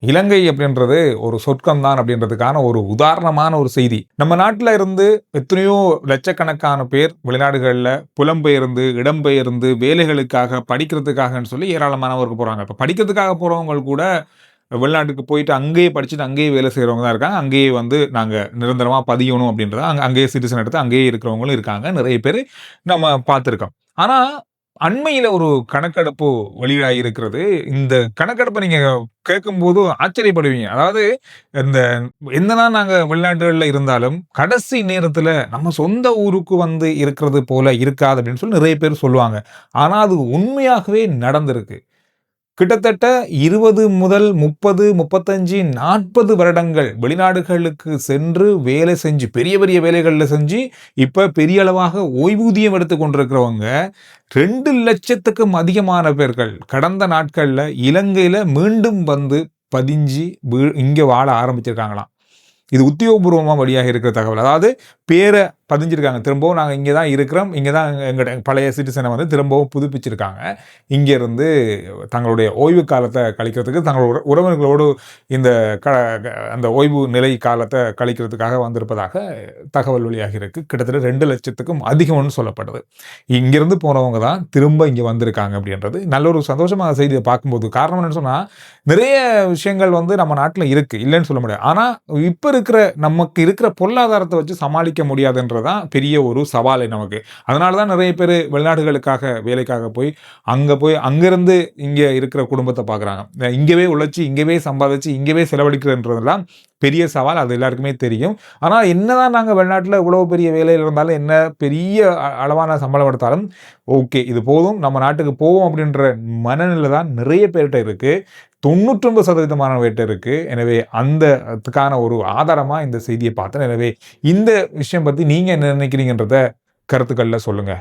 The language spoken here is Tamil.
இலங்கை அப்படின்றது ஒரு சொர்க்கம் தான் அப்படின்றதுக்கான ஒரு உதாரணமான ஒரு செய்தி. நம்ம நாட்டுல இருந்து எத்தனையோ லட்சக்கணக்கான பேர் வெளிநாடுகள்ல புலம்பெயர்ந்து, இடம்பெயர்ந்து வேலைகளுக்காக, படிக்கிறதுக்காகன்னு சொல்லி ஏராளமானவர்கள் போறாங்க. இப்ப படிக்கிறதுக்காக போறவங்க கூட வெளிநாட்டுக்கு போயிட்டு அங்கேயே படிச்சுட்டு அங்கேயே வேலை செய்றவங்க தான் இருக்காங்க. அங்கேயே வந்து நாங்க நிரந்தரமா பதியணும் அப்படின்றத அங்கேயே சிட்டிசன் எடுத்து அங்கேயே இருக்கிறவங்களும் இருக்காங்க. நிறைய பேரு நம்ம பார்த்திருக்கோம். ஆனா, அண்மையில ஒரு கணக்கெடுப்பு வெளியாகியிருக்கிறது. இந்த கணக்கெடுப்ப நீங்க கேட்கும்போது ஆச்சரியப்படுவீங்க. அதாவது இந்த என்னதான் நாங்க வெளிநாடுகள்ல இருந்தாலும், கடைசி நேரத்துல நம்ம சொந்த ஊருக்கு வந்து இருக்கிறது போல இருக்காது அப்படின்னு சொல்லி நிறைய பேர் சொல்லுவாங்க. ஆனா, அது உண்மையாகவே நடந்திருக்கு. கிட்டத்தட்ட 20 முதல் 30, 35, 40 வருடங்கள் வெளிநாடுகளுக்கு சென்று வேலை செஞ்சு, பெரிய பெரிய வேலைகள்ல செஞ்சு, இப்ப பெரிய அளவாக ஓய்வூதியம் எடுத்துக் கொண்டிருக்கிறவங்க 2,00,000க்கும் அதிகமான பேர்கள் கடந்த நாட்கள்ல இலங்கையில மீண்டும் வந்து பதிஞ்சு இங்க வாழ ஆரம்பிச்சிருக்காங்களாம். இது உத்தியோகபூர்வமா வெளியாக இருக்கிற தகவல். அதாவது பேர பதிஞ்சிருக்காங்க. திரும்பவும் நாங்க இங்க தான் இருக்கிறோம். இங்க தான் எங்கட பழைய சிட்டிசன வந்து திரும்பவும் புதுப்பிச்சிருக்காங்க. இங்க இருந்து தங்களுடைய ஓய்வு காலத்த கழிக்கிறதுக்கு, தங்களோட உறவினர்களோடு இந்த க க அந்த ஓய்வு நிலை காலத்த கழிக்கிறதுக்காக வந்திருப்பதாக தகவல் வெளியாகி இருக்கு. கிட்டத்தட்ட 2,00,000க்கும் அதிகம்னு சொல்லப்படுது. இங்கிருந்து போனவங்க தான் திரும்ப இங்க வந்திருக்காங்க அப்படின்றது நல்ல ஒரு சந்தோஷமான செய்திய பார்க்கும்போது. காரணம் என்னன்னு சொன்னா, நிறைய விஷயங்கள் வந்து நம்ம நாட்டுல இருக்கு. இல்லன்னு சொல்ல முடியாது. ஆனா, இப்ப இருக்கிற நமக்கு இருக்கிற பொருளாதாரத்த வச்சு சமாளிக்க முடியாதுன்றது தான் பெரிய ஒரு சவாலே நமக்கு. அதனால தான் நிறைய பேரு வெளிநாடுகளுக்காக வேலைக்காக போய் அங்கிருந்து இங்க இருக்கிற குடும்பத்த பார்க்குறாங்க. இங்கவே உழைச்சு, இங்கவே சம்பாதிச்சு, இங்கவே செலவழிக்கிறதுன்றதெல்லாம் பெரிய சவால். அது எல்லாருக்குமே தெரியும். ஆனா, என்னதான் நாங்க வெளிநாட்டுல இவ்வளவு பெரிய வேலையில இருந்தாலும், என்ன பெரிய அளவான சம்பளம் எடுத்தாலும், ஓகே இது போதும் நம்ம நாட்டுக்கு போவோம் அப்படின்ற மனநிலை தான் நிறைய பேர்ட்ட இருக்கு. 99% இருக்கு. எனவே அதுக்கான ஒரு ஆதாரமா இந்த செய்திய பார்த்தேன். எனவே இந்த விஷயம் பத்தி நீங்க என்ன நினைக்கிறீங்கன்றத கருத்துக்கள்ல சொல்லுங்க.